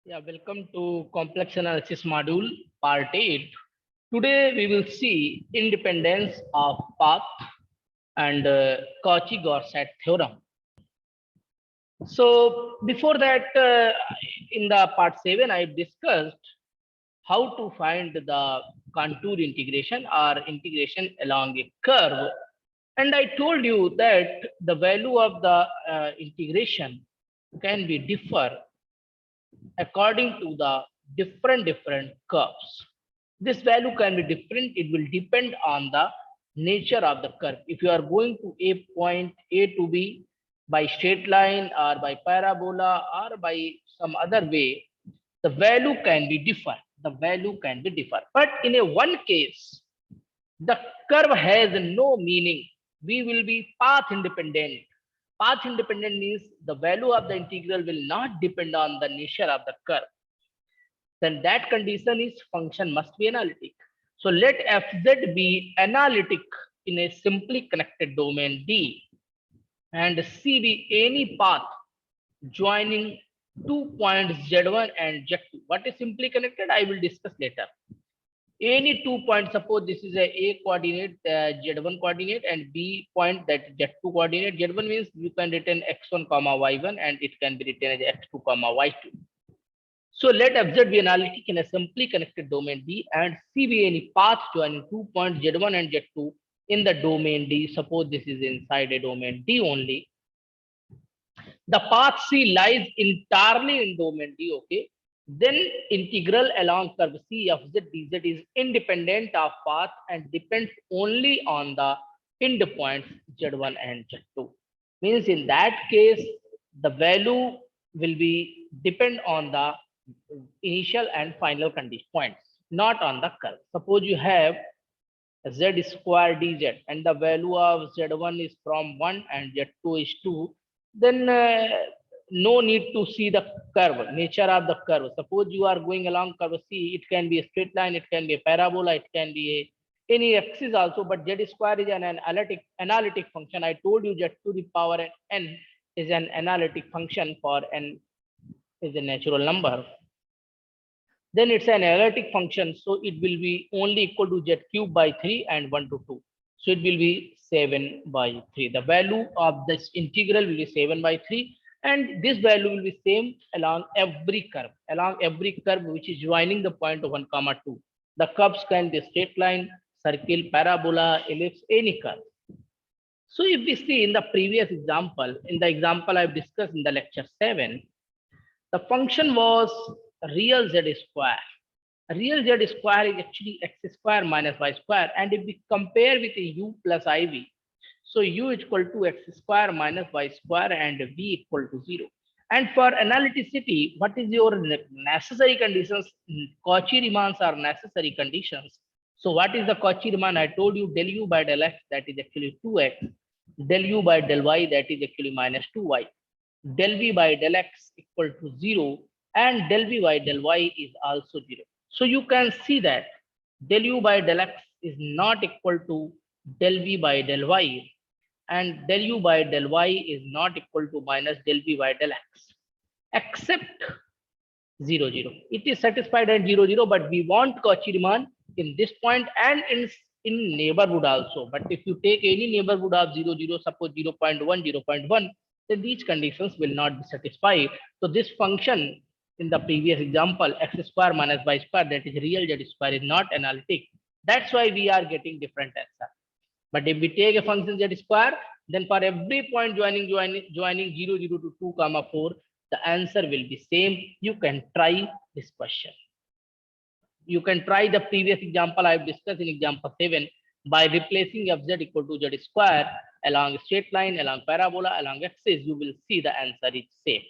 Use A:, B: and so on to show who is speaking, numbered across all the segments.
A: Yeah, welcome to complex analysis module part 8. Today we will see independence of path and Cauchy-Gaussat theorem. So before that, in the part 7, I discussed how to find the contour integration or integration along a curve. And I told you that the value of the integration can be differ according to the different curves. This value can be different. It will depend on the nature of the curve. If you are going to a point A to B by straight line or by parabola or by some other way, the value can be differ. The value can be differ. But in a one case, the curve has no meaning. We will be path independent. Path independent means the value of the integral will not depend on the nature of the curve. Then that condition is function must be analytic. So let fz be analytic in a simply connected domain D and C be any path joining 2 points Z1 and Z2. What is simply connected? I will discuss later. Any 2 points, suppose this is a coordinate, Z1 coordinate, and B point, that Z2 coordinate. Z1 means you can written x1 comma y1 and it can be written as x2 comma y2. So let fz be analytic in a simply connected domain D and C be any path joining 2 points Z1 and Z2 in the domain D. Suppose this is inside a domain D only. The path C lies entirely in domain D, okay? Then integral along curve C of z dz is independent of path and depends only on the end points Z1 and Z2. Means in that case, the value will be depend on the initial and final condition points, not on the curve. Suppose you have z square dz and the value of z1 is from 1 and z2 is 2, then no need to see the curve, nature of the curve. Suppose you are going along curve C, it can be a straight line, it can be a parabola, it can be any axis also, but z square is an analytic function. I told you z to the power n is an analytic function for n is a natural number. Then it's an analytic function, so it will be only equal to z cube by 3 and 1 to 2. So it will be 7 by 3. The value of this integral will be 7 by 3, and this value will be same along every curve which is joining the point of 1 comma 2. The curves can be straight line, circle, parabola, ellipse, any curve. So if we see in the previous example, in the example I've discussed in the lecture 7, the function was real z square. Real z square is actually x square minus y square, and if we compare with u plus iv, so u is equal to x square minus y square and v equal to 0. And for analyticity, what is your necessary conditions? Cauchy-Riemann are necessary conditions. So what is the Cauchy-Riemann? I told you del u by del x, that is actually 2x, del u by del y, that is actually minus 2y, del v by del x equal to 0, and del v by del y is also 0. So you can see that del u by del x is not equal to del v by del y, and del u by del y is not equal to minus del v by del x, except 0, 0. It is satisfied at 0, 0, but we want Cauchy-Riemann in this point and in neighborhood also. But if you take any neighborhood of 0, 0, suppose 0 0.1, 0 0.1, then these conditions will not be satisfied. So this function in the previous example, x square minus y square, that is real z square, is not analytic. That's why we are getting different answer. But if we take a function z square, then for every point joining 0, 0 to 2 comma 4, the answer will be same. You can try this question. You can try the previous example I have discussed in example 7 by replacing fz equal to z square along straight line, along parabola, along axis. You will see the answer is same.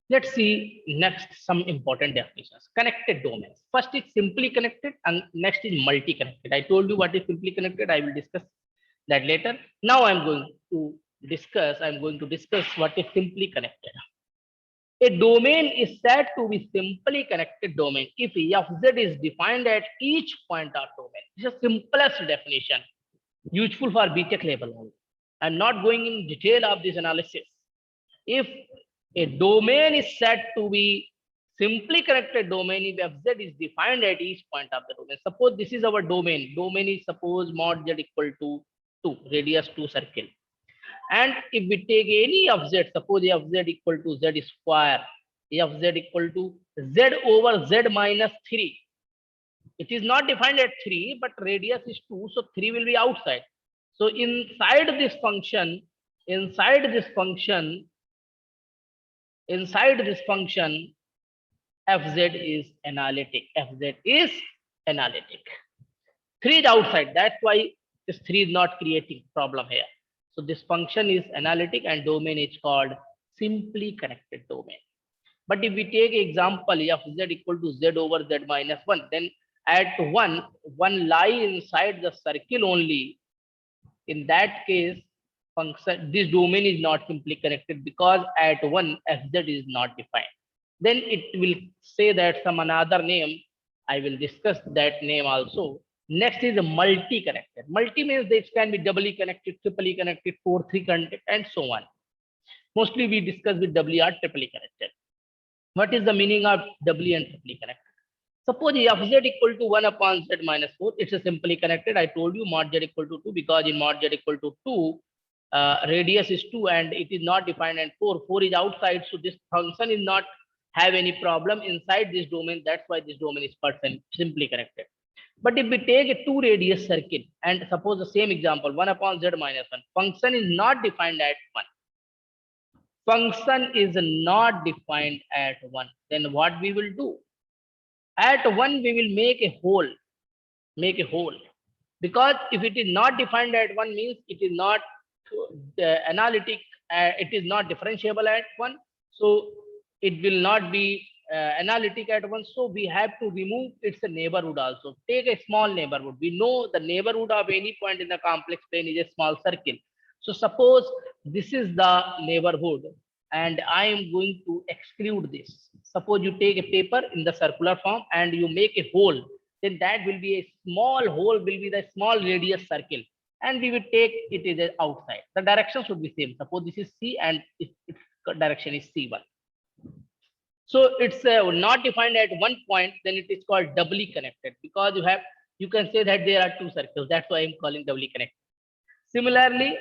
A: Let's see next some important definitions. Connected domains. First is simply connected and next is multi-connected. I told you what is simply connected. I will discuss that later. Now I'm going to discuss what is simply connected. A domain is said to be simply connected domain if E of Z is defined at each point of domain. This is the simplest definition, useful for BTech level only. I'm not going in detail of this analysis. If A domain is said to be simply connected domain if fz is defined at each point of the domain. Suppose this is our domain. Domain is suppose mod z equal to 2, radius 2 circle. And if we take any of z, suppose f z equal to z square, f z equal to z over z minus 3. It is not defined at 3, but radius is 2, so 3 will be outside. So inside this function, fz is analytic. Fz is analytic. 3 is outside. That's why this 3 is not creating problem here. So this function is analytic and domain is called simply connected domain. But if we take example f z equal to z over z minus 1, then at 1 lie inside the circle only. In that case, function this domain is not simply connected because at 1 fz is not defined. Then it will say that some another name. I will discuss that name also. Next is a multi-connected. Multi means this can be doubly connected, triply connected, 4-3 connected, and so on. Mostly we discuss with doubly or triply connected. What is the meaning of doubly and triply connected? Suppose f z equal to 1 upon z minus 4. It's a simply connected. I told you mod z equal to 2 because in mod z equal to 2, radius is 2 and it is not defined, and 4 is outside. So this function is not have any problem inside this domain. That's why this domain is simply connected. But if we take a 2 radius circle and suppose the same example, 1 upon z minus 1, function is not defined at 1. Function is not defined at 1. Then what we will do? At 1 we will make a hole. Because if it is not defined at 1 means it is not analytic, it is not differentiable at 1. So it will not be analytic at 1. So we have to remove its neighborhood also. Take a small neighborhood. We know the neighborhood of any point in the complex plane is a small circle. So suppose this is the neighborhood and I am going to exclude this. Suppose you take a paper in the circular form and you make a hole. Then that will be a small hole, will be the small radius circle, and we will take it is outside. The direction should be same. Suppose this is C and its direction is C1. So it's not defined at 1 point, then it is called doubly connected because you can say that there are 2 circles. That's why I'm calling doubly connected. Similarly,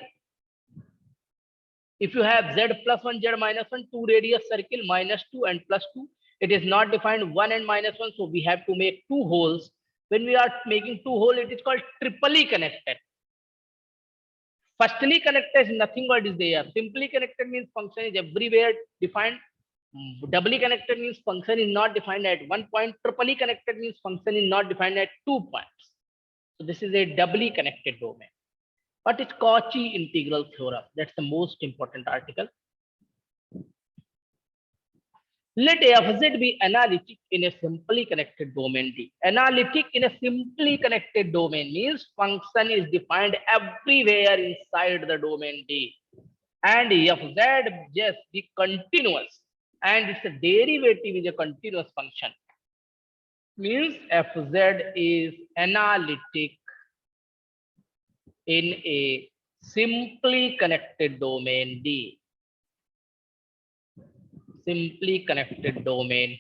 A: if you have z plus 1, z minus 1, 2 radius circle, minus 2 and plus 2, it is not defined 1 and minus 1. So we have to make 2 holes. When we are making 2 holes, it is called triply connected. Firstly connected is nothing but is there. Simply connected means function is everywhere defined. Doubly connected means function is not defined at 1 point. Triply connected means function is not defined at 2 points. So this is a doubly connected domain. What is Cauchy integral theorem? That's the most important article. Let fz be analytic in a simply connected domain D. Analytic in a simply connected domain means function is defined everywhere inside the domain D. And fz just be continuous and its derivative is a continuous function. Means fz is analytic in a simply connected domain D. Simply connected domain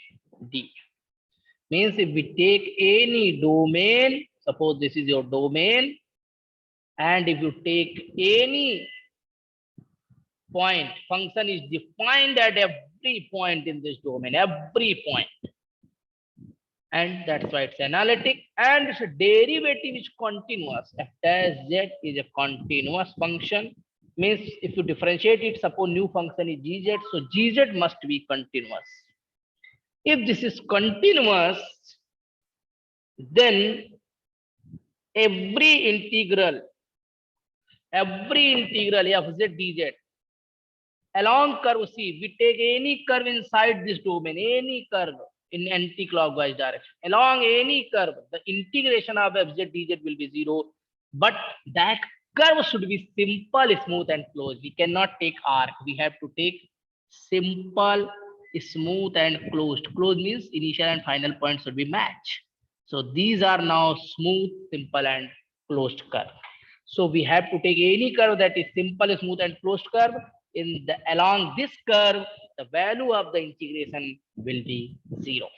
A: D. Means if we take any domain, suppose this is your domain, and if you take any point, function is defined at every point in this domain, every point. And that's why it's analytic, and its derivative is continuous. F dash z is a continuous function. Means if you differentiate it, suppose new function is gz, so gz must be continuous. If this is continuous, then every integral f z dz along curve C, we take any curve inside this domain, any curve in anti-clockwise direction, along any curve, the integration of f z dz will be 0, but that curve should be simple, smooth and closed. We cannot take arc. We have to take simple, smooth and closed. Closed means initial and final points should be matched. So these are now smooth, simple and closed curve. So we have to take any curve that is simple, smooth and closed curve. Along this curve, the value of the integration will be 0.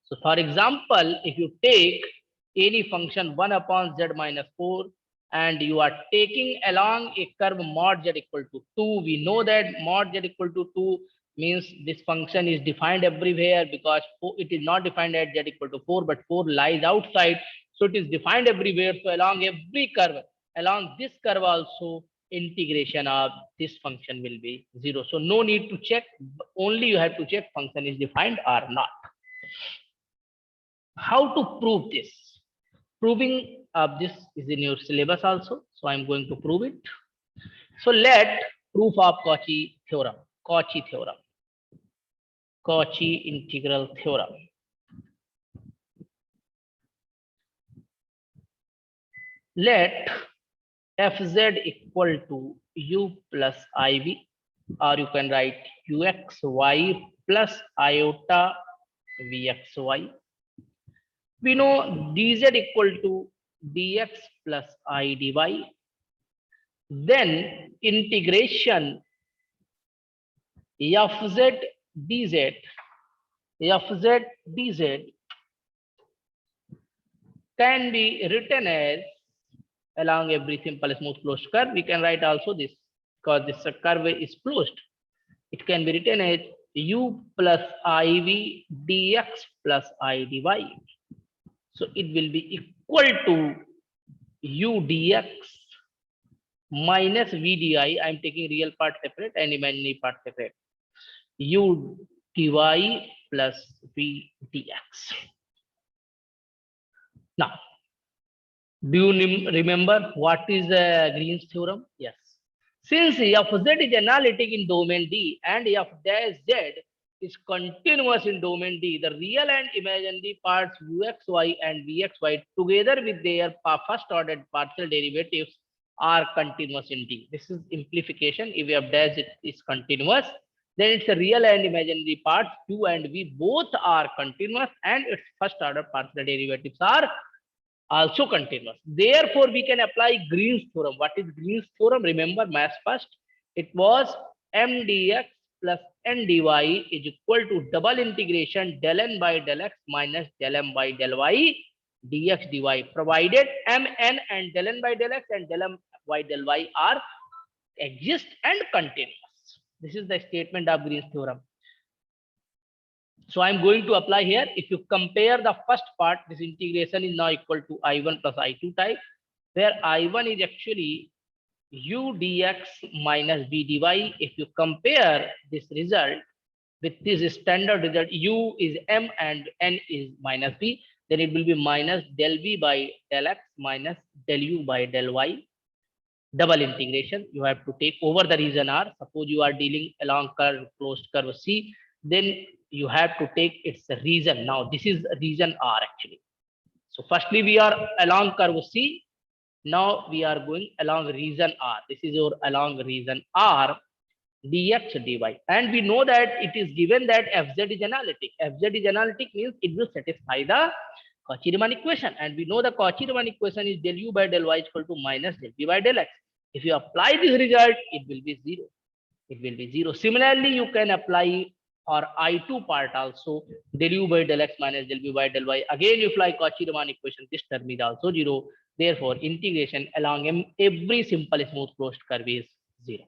A: So for example, if you take any function 1 upon z minus 4 and you are taking along a curve mod z equal to 2, we know that mod z equal to 2 means this function is defined everywhere, because it is not defined at z equal to 4, but 4 lies outside. So it is defined everywhere. So along every curve, along this curve also, integration of this function will be 0. So no need to check, only you have to check function is defined or not. How to prove this? Proving of this is in your syllabus also, so I'm going to prove it. So let proof of Cauchy theorem, Cauchy theorem, Cauchy integral theorem. Let fz equal to u plus iv, or you can write uxy plus iota vxy. We know dz equal to dx plus I dy. Then integration fz dz, fz dz can be written as, along every simple smooth closed curve, we can write also this, because this curve is closed. It can be written as u plus iv dx plus I dy. So it will be equal to u dx minus v di. I am taking real part separate and imaginary part separate. U dy plus v dx. Now, do you remember what is Green's theorem? Yes. Since f z is analytic in domain D and f dash z is continuous in domain D, the real and imaginary parts uxy and vxy together with their first ordered partial derivatives are continuous in D. This is simplification. If f dash is continuous, then it's a real and imaginary parts u and v both are continuous, and its first order partial derivatives are also continuous. Therefore, we can apply Green's theorem. What is Green's theorem? Remember math first. It was m dx plus n dy is equal to double integration del n by del x minus del m by del y dx dy, provided m n and del n by del x and del m by del y are exist and continuous. This is the statement of Green's theorem. So I'm going to apply here. If you compare the first part, this integration is now equal to I1 plus I2 type, where I1 is actually u dx minus v dy. If you compare this result with this standard result, u is m and n is minus v, then it will be minus del v by del x minus del u by del y. Double integration you have to take over the region R. Suppose you are dealing along curve, closed curve C, then you have to take its region. Now this is region R actually. So firstly we are along curve C. Now we are going along region R. This is your along region R dx dy. And we know that it is given that fz is analytic. Fz is analytic means it will satisfy the Cauchy-Riemann equation. And we know the Cauchy-Riemann equation is del u by del y is equal to minus del v by del x. If you apply this result, it will be 0. It will be 0. Similarly, you can apply or I2 part also, del u by del x minus del v by del y. Again, you apply Cauchy-Riemann equation, this term is also 0. Therefore, integration along every simple smooth closed curve is 0.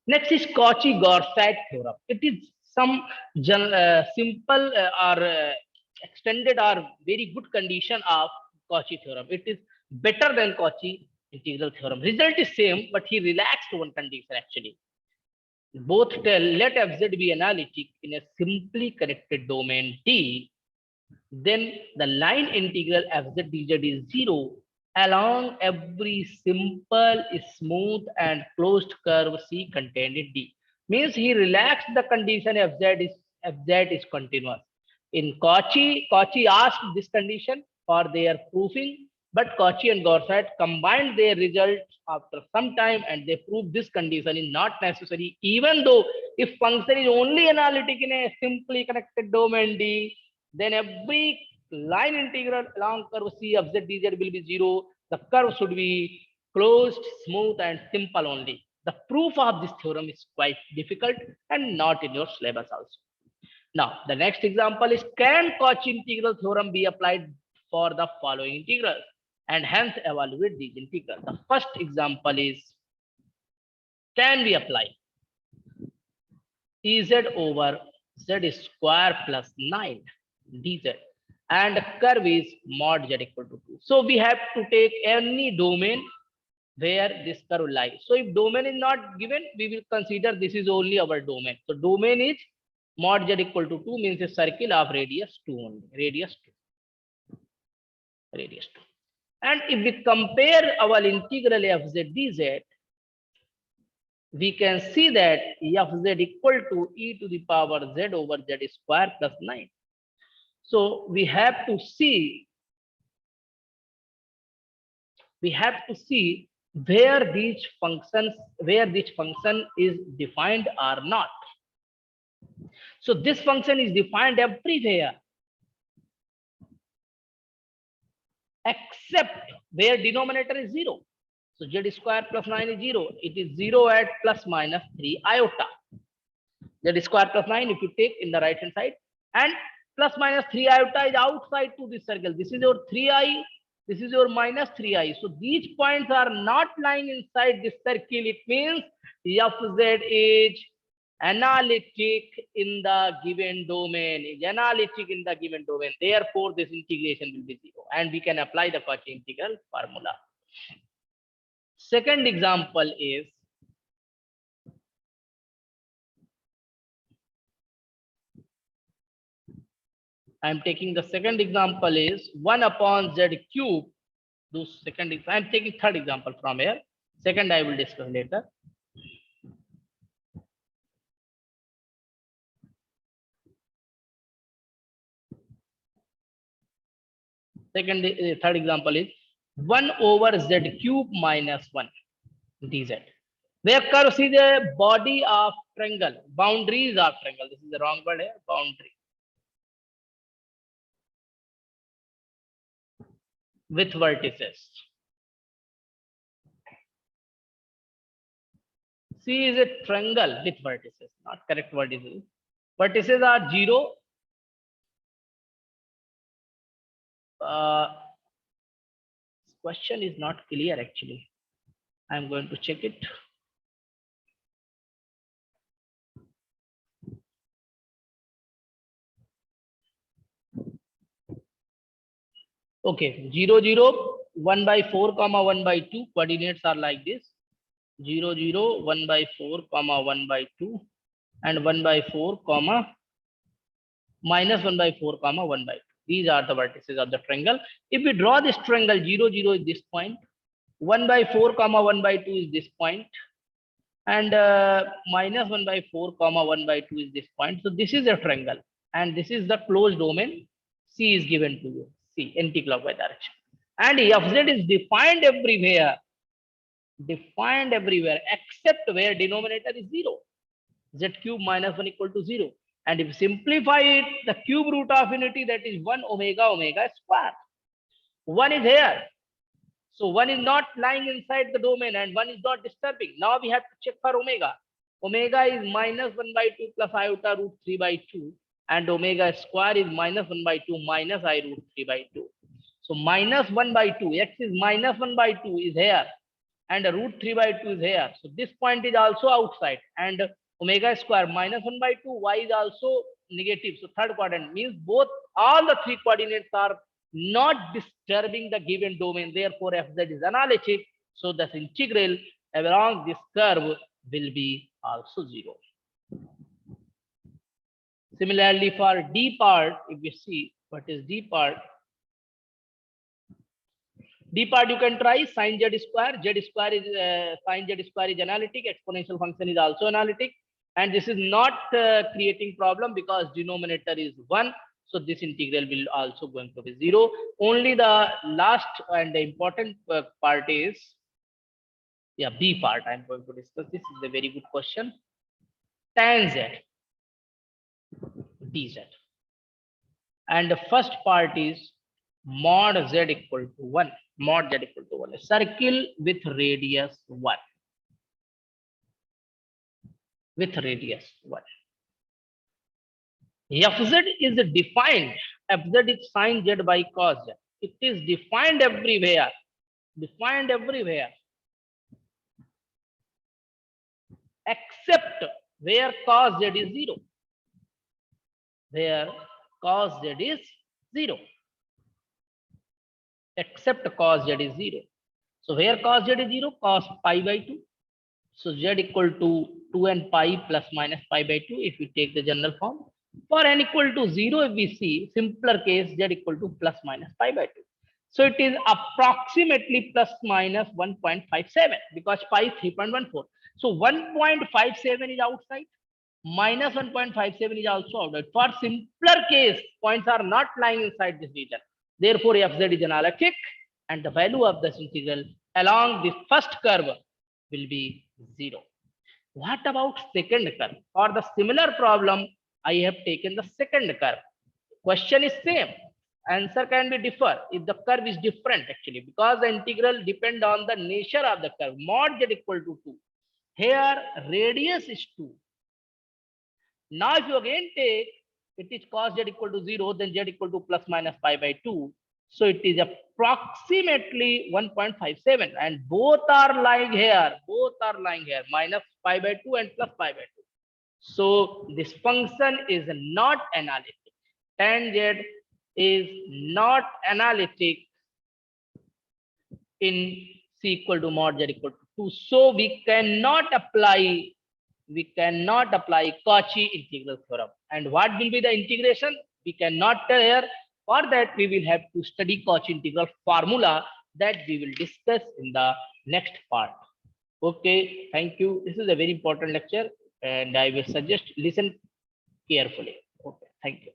A: Next is Cauchy-Gaursat theorem. It is some simple or extended or very good condition of Cauchy theorem. It is better than Cauchy integral theorem. Result is same, but he relaxed one condition actually. Both tell let fz be analytic in a simply connected domain D, then the line integral fz dz is 0 along every simple, smooth and closed curve C contained in D. Means he relaxed the condition fz is continuous. In Cauchy asked this condition for their proofing, but Cauchy and Gaursat combined their results after some time and they proved this condition is not necessary, even though if function is only analytic in a simply connected domain D, then every line integral along curve C of z dz will be 0. The curve should be closed, smooth and simple only. The proof of this theorem is quite difficult and not in your syllabus also. Now, the next example is, can Cauchy integral theorem be applied for the following integrals? And hence evaluate these integrals. The first example is, can we apply Ez over z square plus 9 dz, and curve is mod z equal to 2. So we have to take any domain where this curve lies. So if domain is not given, we will consider this is only our domain. So domain is mod z equal to 2, means a circle of radius 2 only, radius 2. And if we compare our integral f z dz, we can see that f z equal to e to the power z over z square plus 9. So we have to see where these functions, where this function is defined or not. So this function is defined everywhere except where denominator is 0. So z square plus 9 is 0. It is 0 at plus minus 3 iota. Z square plus 9 if you take in the right hand side, and plus minus 3 iota is outside to this circle. This is your 3i, this is your minus 3i. So these points are not lying inside this circle. It means fz is analytic in the given domain. Is analytic in the given domain. Therefore, this integration will be 0, and we can apply the Cauchy integral formula. Second example is, I am taking the second example is 1 upon z cube. I am taking third example from here. Second I will discuss later. Third example is 1 over z cube minus 1 dz, where curve is a body of triangle, boundaries of triangle. This is the wrong word here, boundary, with vertices. C is a triangle with vertices, not correct word is it. Vertices are 0. Question is not clear actually. I'm going to check it. Okay, 0, 0, 1 by 4, comma 1 by 2. Coordinates are like this: 0, 0, 1 by 4, comma 1 by 2, and 1 by 4, comma minus 1 by 4, comma 1 by 2. These are the vertices of the triangle. If we draw this triangle, 0, 0 is this point, 1 by 4, comma 1 by 2 is this point, and minus 1 by 4, comma 1 by 2 is this point. So this is a triangle, and this is the closed domain. C is given to you. C, anti-clockwise direction. And fz is defined everywhere except where denominator is 0. Z cube minus 1 equal to 0. And if you simplify it, the cube root of unity, that is 1 omega square. 1 is here. So 1 is not lying inside the domain and 1 is not disturbing. Now we have to check for omega. Omega is minus 1 by 2 plus iota root 3 by 2. And omega square is minus 1 by 2 minus I root 3 by 2. So minus 1 by 2, x is minus 1 by 2 is here, and root 3 by 2 is here. So this point is also outside, and omega square minus 1 by 2, y is also negative. So third quadrant means all the three coordinates are not disturbing the given domain. Therefore, fz is analytic. So the integral along this curve will be also 0. Similarly, for D part, if you see what is D part, you can try sin z square. Z square is sin z square is analytic. Exponential function is also analytic, and this is not creating problem because denominator is 1. So this integral will also going to be 0. Only the last and the important part is, B part. I'm going to discuss. This is a very good question. Tan z dz, and the first part is mod z equal to 1. Mod z equal to 1. A circle with radius 1. with radius 1. Fz is defined. Fz is sin z by cos z. It is defined everywhere. Defined everywhere. Except where cos z is 0. Where cos z is 0. Except cos z is 0. So where cos z is 0, cos pi by 2. So z equal to 2 and pi plus minus pi by 2 if we take the general form. For n equal to 0, if we see simpler case, z equal to plus minus pi by 2. So it is approximately plus minus 1.57 because pi is 3.14. So 1.57 is outside, minus 1.57 is also outside. For simpler case, points are not lying inside this region. Therefore, fz is analytic and the value of this integral along the first curve will be 0. What about second curve? For the similar problem, I have taken the second curve. Question is same. Answer can be differ if the curve is different actually, because the integral depend on the nature of the curve. Mod z equal to 2. Here radius is 2. Now if you again take it is cos z equal to 0, then z equal to plus minus pi by 2. So it is approximately 1.57 and both are lying here. Both are lying here, minus pi by 2 and plus pi by 2. So this function is not analytic. Tan z is not analytic in C equal to mod z equal to 2. So we cannot apply Cauchy integral theorem. And what will be the integration? We cannot tell here. For that, we will have to study Cauchy integral formula that we will discuss in the next part. Okay, thank you. This is a very important lecture and I will suggest listen carefully. Okay, thank you.